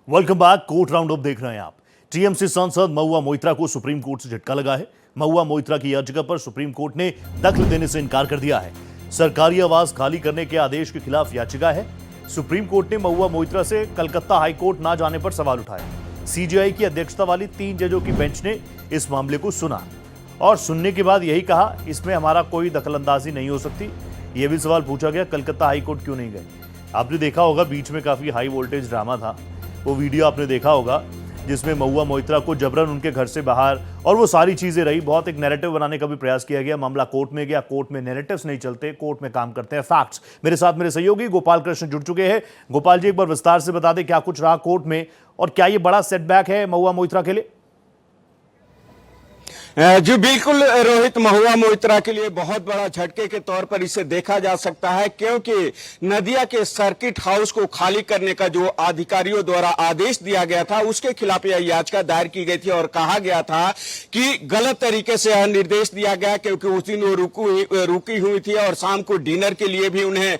Welcome back. Court round up देख रहे हैं आप। टीएमसी सांसद महुआ मोइत्रा को सुप्रीम कोर्ट से झटका लगा है। महुआ मोइत्रा की याचिका पर सुप्रीम कोर्ट ने दखल देने से इनकार कर दिया है। सरकारी आवास खाली करने के आदेश के खिलाफ याचिका है। सुप्रीम कोर्ट ने महुआ मोइत्रा से कलकत्ता हाईकोर्ट ना जाने पर सवाल उठाया। सीजीआई की अध्यक्षता वाली 3 जजों की बेंच ने इस मामले को सुना और सुनने के बाद यही कहा, इसमें हमारा कोई दखलंदाजी नहीं हो सकती। यह भी सवाल पूछा गया, कलकत्ता हाईकोर्ट क्यों नहीं गए। आपने देखा होगा बीच में काफी हाई वोल्टेज ड्रामा था, वो वीडियो आपने देखा होगा जिसमें महुआ मोइत्रा को जबरन उनके घर से बाहर, और वो सारी चीजें रही। बहुत एक नैरेटिव बनाने का भी प्रयास किया गया। मामला कोर्ट में गया, कोर्ट में नैरेटिव्स नहीं चलते, कोर्ट में काम करते हैं फैक्ट्स। मेरे साथ मेरे सहयोगी गोपाल कृष्ण जुड़ चुके हैं। गोपाल जी, एक बार विस्तार से बता दें क्या कुछ रहा कोर्ट में और क्या ये बड़ा सेटबैक है महुआ मोइत्रा के लिए। जी बिल्कुल रोहित, महुआ मोइत्रा के लिए बहुत बड़ा झटके के तौर पर इसे देखा जा सकता है, क्योंकि नदिया के सर्किट हाउस को खाली करने का जो अधिकारियों द्वारा आदेश दिया गया था उसके खिलाफ यह याचिका दायर की गई थी और कहा गया था कि गलत तरीके से यह निर्देश दिया गया, क्योंकि उस दिन वो रुकी हुई थी और शाम को डिनर के लिए भी उन्हें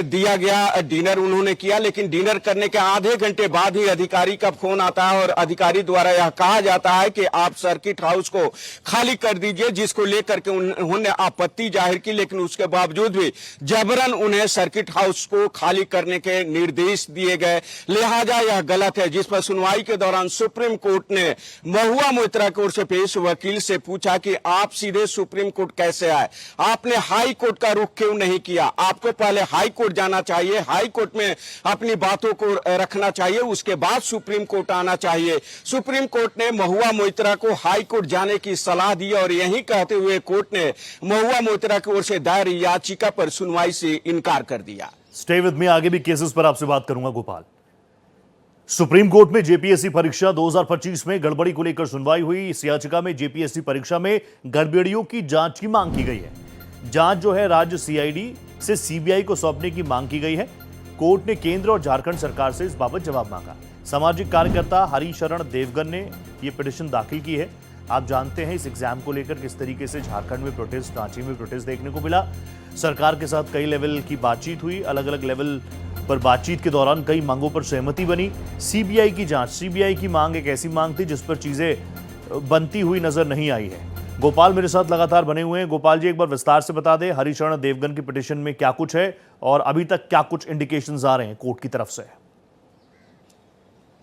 दिया गया। डिनर उन्होंने किया, लेकिन डिनर करने के आधे घंटे बाद ही अधिकारी का फोन आता है और अधिकारी द्वारा यह कहा जाता है कि आप सर्किट हाउस को खाली कर दीजिए, जिसको लेकर के उन्होंने आपत्ति जाहिर की, लेकिन उसके बावजूद भी जबरन उन्हें सर्किट हाउस को खाली करने के निर्देश दिए गए। लिहाजा यह गलत है, जिस पर सुनवाई के दौरान सुप्रीम कोर्ट ने महुआ मोइत्रा की ओर से पेश वकील से पूछा कि आप सीधे सुप्रीम कोर्ट कैसे आए, आपने हाई कोर्ट का रुख क्यों नहीं किया, आपको पहले हाई कोर्ट जाना चाहिए, हाई कोर्ट में अपनी बातों को रखना चाहिए, उसके बाद सुप्रीम कोर्ट आना चाहिए। सुप्रीम कोर्ट ने महुआ मोइत्रा को हाई कोर्ट जाने की सलाह दी और यही कहते हुए कोर्ट ने महुआ मोइत्रा की ओर से दायर याचिका पर सुनवाई से इनकार कर दिया। स्टे विद मी, आगे भी केसेस पर आपसे बात करूंगा गोपाल। सुप्रीम कोर्ट में जेपीएससी परीक्षा 2025 में गड़बड़ी को लेकर सुनवाई हुई। इस याचिका में जेपीएससी परीक्षा में गड़बड़ियों की जांच की मांग की गई है। जांच जो है राज्य सीआईडी से सीबीआई को सौंपने की मांग की गई है। कोर्ट ने केंद्र और झारखंड सरकार से इस बाबत जवाब मांगा। सामाजिक कार्यकर्ता हरिशरण देवगन ने यह पिटीशन दाखिल की है। आप जानते हैं इस एग्जाम को लेकर किस तरीके से झारखंड में प्रोटेस्ट, रांची में प्रोटेस्ट देखने को मिला। सरकार के साथ कई लेवल की बातचीत हुई, अलग अलग लेवल पर बातचीत के दौरान कई मांगों पर सहमति बनी। सीबीआई की जांच, सीबीआई की मांग एक ऐसी मांग थी जिस पर चीजें बनती हुई नजर नहीं आई है। गोपाल मेरे साथ लगातार बने हुए हैं। गोपाल जी, एक बार विस्तार से बता दें हरिशरण देवगन की पिटीशन में क्या कुछ है और अभी तक क्या कुछ इंडिकेशंस आ रहे हैं कोर्ट की तरफ से।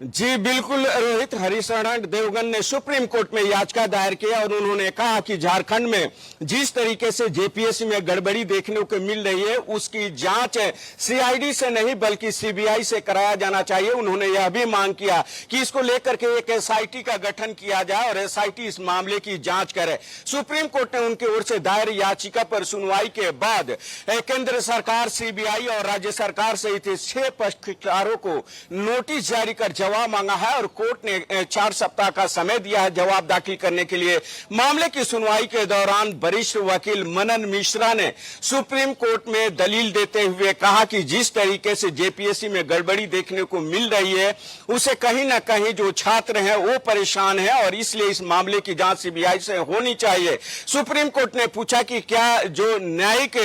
जी बिल्कुल रोहित, हरिशरण देवगन ने सुप्रीम कोर्ट में याचिका दायर किया और उन्होंने कहा कि झारखंड में जिस तरीके से जेपीएससी में गड़बड़ी देखने को मिल रही है उसकी जांच सीआईडी से नहीं बल्कि सीबीआई से कराया जाना चाहिए। उन्होंने यह भी मांग किया कि इसको लेकर के एक एसआईटी का गठन किया जाए और एसआईटी इस मामले की जांच करे। सुप्रीम कोर्ट ने उनकी ओर से दायर याचिका पर सुनवाई के बाद केंद्र सरकार, सीबीआई और राज्य सरकार सहित 6 पक्षकारों को नोटिस जारी कर जवाब मांगा है और कोर्ट ने 4 सप्ताह का समय दिया है जवाब दाखिल करने के लिए। मामले की सुनवाई के दौरान वरिष्ठ वकील मनन मिश्रा ने सुप्रीम कोर्ट में दलील देते हुए कहा कि जिस तरीके से जेपीएससी में गड़बड़ी देखने को मिल रही है उसे कहीं ना कहीं जो छात्र हैं वो परेशान है और इसलिए इस मामले की जांच सीबीआई से होनी चाहिए। सुप्रीम कोर्ट ने पूछा कि क्या जो न्यायिक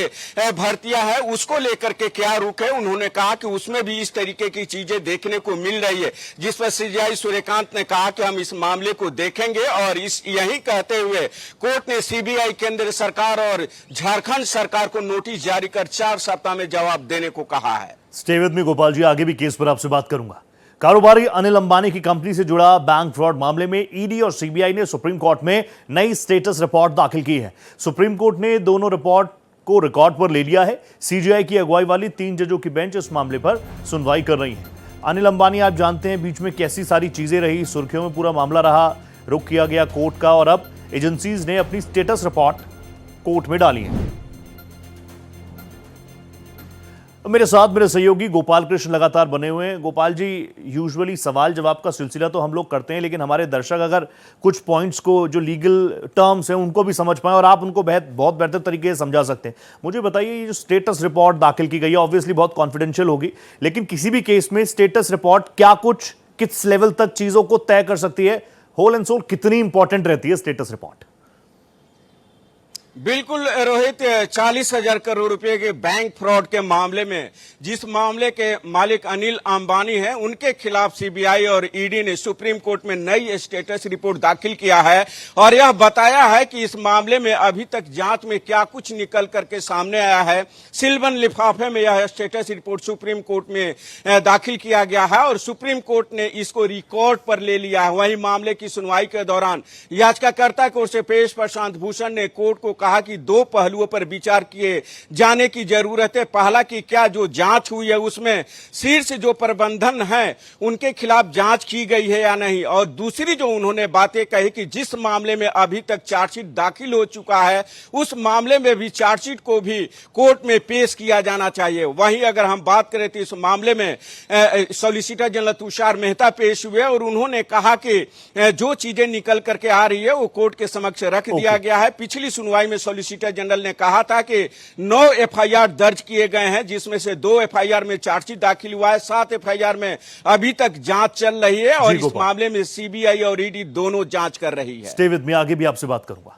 भर्तियां है उसको लेकर के क्या रुख है। उन्होंने कहा कि उसमें भी इस तरीके की चीजें देखने को मिल रही है, जिस पर सीजीआई सूर्यकांत ने कहा कि हम इस मामले को देखेंगे और यही कहते हुए कोर्ट ने सीबीआई, केंद्र सरकार और झारखंड सरकार को नोटिस जारी कर 4 सप्ताह में जवाब देने को कहा है। Stay with me Gopal ji, आगे भी केस पर आपसे बात करूंगा। कारोबारी अनिल अंबानी की कंपनी से जुड़ा बैंक फ्रॉड मामले में ईडी और सीबीआई ने सुप्रीम कोर्ट में नई स्टेटस रिपोर्ट दाखिल की है। सुप्रीम कोर्ट ने दोनों रिपोर्ट को रिकॉर्ड पर ले लिया है। सीजीआई की अगुवाई वाली 3 जजों की बेंच इस मामले पर सुनवाई कर रही है। अनिल अंबानी, आप जानते हैं बीच में कैसी सारी चीजें रही, सुर्खियों में पूरा मामला रहा, रुख किया गया कोर्ट का और अब एजेंसीज ने अपनी स्टेटस रिपोर्ट कोर्ट में डाली है। मेरे साथ मेरे सहयोगी गोपाल कृष्ण लगातार बने हुए हैं। गोपाल जी, यूजुअली सवाल जवाब का सिलसिला तो हम लोग करते हैं, लेकिन हमारे दर्शक अगर कुछ पॉइंट्स को, जो लीगल टर्म्स हैं, उनको भी समझ पाएं और आप उनको बहुत बेहतर तरीके से समझा सकते हैं। मुझे बताइए, ये जो स्टेटस रिपोर्ट दाखिल की गई है ऑब्वियसली बहुत कॉन्फिडेंशियल होगी, लेकिन किसी भी केस में स्टेटस रिपोर्ट क्या कुछ, किस लेवल तक चीजों को तय कर सकती है, होल एंड सोल कितनी इंपॉर्टेंट रहती है स्टेटस रिपोर्ट। बिल्कुल रोहित, 40,000 करोड़ रुपए के बैंक फ्रॉड के मामले में जिस मामले के मालिक अनिल अंबानी हैं, उनके खिलाफ सीबीआई और ईडी ने सुप्रीम कोर्ट में नई स्टेटस रिपोर्ट दाखिल किया है और यह बताया है कि इस मामले में अभी तक जांच में क्या कुछ निकल करके सामने आया है। सिल्वन लिफाफे में यह स्टेटस रिपोर्ट सुप्रीम कोर्ट में दाखिल किया गया है और सुप्रीम कोर्ट ने इसको रिकॉर्ड पर ले लिया है। वहीं मामले की सुनवाई के दौरान याचिकाकर्ता की ओर से पेश प्रशांत भूषण ने कोर्ट को कहा कि दो पहलुओं पर विचार किए जाने की जरूरत है। पहला कि क्या जो जांच हुई है उसमें शीर्ष जो प्रबंधन है उनके खिलाफ जांच की गई है या नहीं, और दूसरी जो उन्होंने बातें कही कि जिस मामले में अभी तक चार्जशीट दाखिल हो चुका है उस मामले में भी चार्जशीट को भी कोर्ट में पेश किया जाना चाहिए। वहीं अगर हम बात करें तो इस मामले में सॉलिसिटर जनरल तुषार मेहता पेश हुए और उन्होंने कहा कि जो चीजें निकल करके आ रही है वो कोर्ट के समक्ष रख दिया गया है। पिछली सुनवाई में सॉलिसिटर जनरल ने कहा था कि 9 एफआईआर दर्ज किए गए हैं, जिसमें से 2 एफआईआर में चार्जशीट दाखिल हुआ है, 7 एफआईआर में अभी तक जांच चल रही है और इस मामले में सीबीआई और ईडी दोनों जांच कर रही है। स्टे विद मी, आगे भी आपसे बात करूंगा।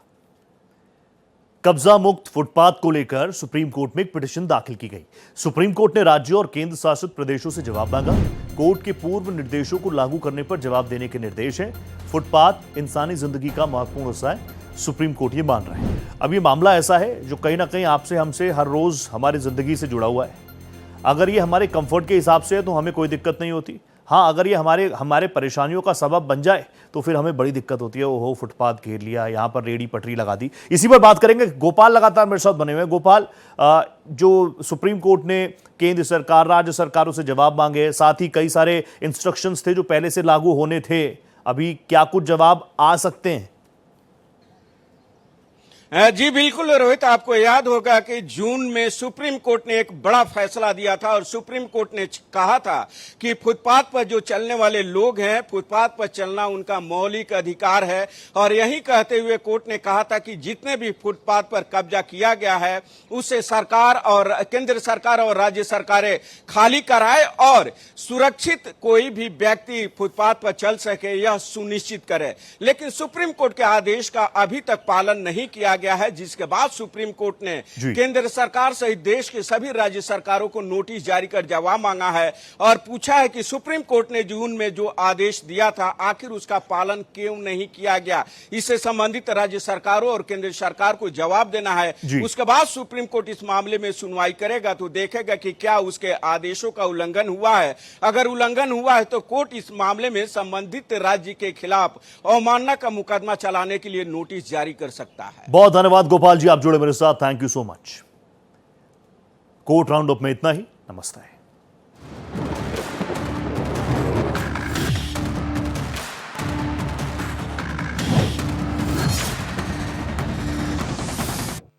कब्जा मुक्त फुटपाथ को लेकर सुप्रीम कोर्ट में एक पिटीशन दाखिल की गई। सुप्रीम कोर्ट ने राज्यों और केंद्र शासित प्रदेशों से जवाब मांगा। कोर्ट के पूर्व निर्देशों को लागू करने पर जवाब देने के निर्देश हैं। फुटपाथ इंसानी जिंदगी का महत्वपूर्ण हिस्सा है, सुप्रीम कोर्ट ये मान रहा है। अब ये मामला ऐसा है जो कहीं ना कहीं आपसे हमसे हर रोज हमारी जिंदगी से जुड़ा हुआ है। अगर ये हमारे कंफर्ट के हिसाब से है तो हमें कोई दिक्कत नहीं होती। हाँ, अगर ये हमारे परेशानियों का सबब बन जाए तो फिर हमें बड़ी दिक्कत होती है। ओहो, फुटपाथ घेर लिया, यहाँ पर रेडी पटरी लगा दी। इसी पर बात करेंगे। गोपाल लगातार मेरे साथ बने हुए हैं। गोपाल, जो सुप्रीम कोर्ट ने केंद्र सरकार, राज्य सरकारों से जवाब मांगे, साथ ही कई सारे इंस्ट्रक्शंस थे जो पहले से लागू होने थे, अभी क्या कुछ जवाब आ सकते हैं? जी बिल्कुल रोहित, आपको याद होगा कि जून में सुप्रीम कोर्ट ने एक बड़ा फैसला दिया था और सुप्रीम कोर्ट ने कहा था कि फुटपाथ पर जो चलने वाले लोग हैं, फुटपाथ पर चलना उनका मौलिक अधिकार है। और यही कहते हुए कोर्ट ने कहा था कि जितने भी फुटपाथ पर कब्जा किया गया है उससे सरकार और केंद्र सरकार और राज्य सरकारें खाली कराए और सुरक्षित कोई भी व्यक्ति फुटपाथ पर चल सके यह सुनिश्चित करे। लेकिन सुप्रीम कोर्ट के आदेश का अभी तक पालन नहीं किया गया है, जिसके बाद सुप्रीम कोर्ट ने केंद्र सरकार सहित देश के सभी राज्य सरकारों को नोटिस जारी कर जवाब मांगा है और पूछा है कि सुप्रीम कोर्ट ने जून में जो आदेश दिया था आखिर उसका पालन क्यों नहीं किया गया। इससे संबंधित राज्य सरकारों और केंद्र सरकार को जवाब देना है। उसके बाद सुप्रीम कोर्ट इस मामले में सुनवाई करेगा तो देखेगा कि क्या उसके आदेशों का उल्लंघन हुआ है। अगर उल्लंघन हुआ है तो कोर्ट इस मामले में संबंधित राज्य के खिलाफ अवमानना का मुकदमा चलाने के लिए नोटिस जारी कर सकता है। बहुत धन्यवाद गोपाल जी, आप जुड़े मेरे साथ। Thank you so much. Court round up में इतना ही। नमस्ते।